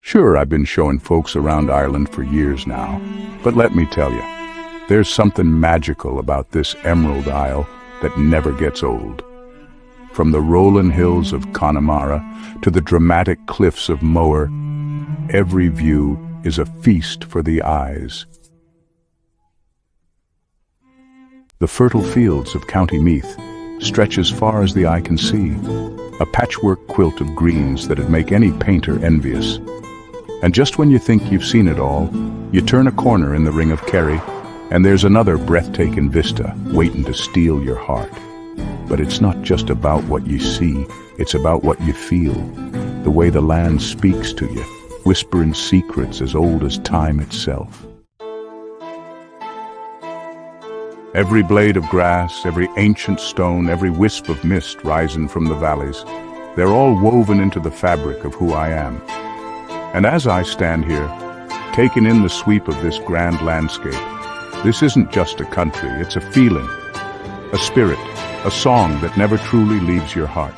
Sure, I've been showing folks around Ireland for years now, but let me tell you, there's something magical about this Emerald Isle that never gets old. From the rolling hills of Connemara to the dramatic Cliffs of Moher, every view is a feast for the eyes. The fertile fields of County Meath stretch as far as the eye can see, a patchwork quilt of greens that'd make any painter envious. And just when you think you've seen it all, you turn a corner in the Ring of Kerry, and there's another breathtaking vista waiting to steal your heart. But it's not just about what you see, it's about what you feel, the way the land speaks to you, whispering secrets as old as time itself. Every blade of grass, every ancient stone, every wisp of mist rising from the valleys, they're all woven into the fabric of who I am. And as I stand here, taking in the sweep of this grand landscape, this isn't just a country, it's a feeling, a spirit, a song that never truly leaves your heart.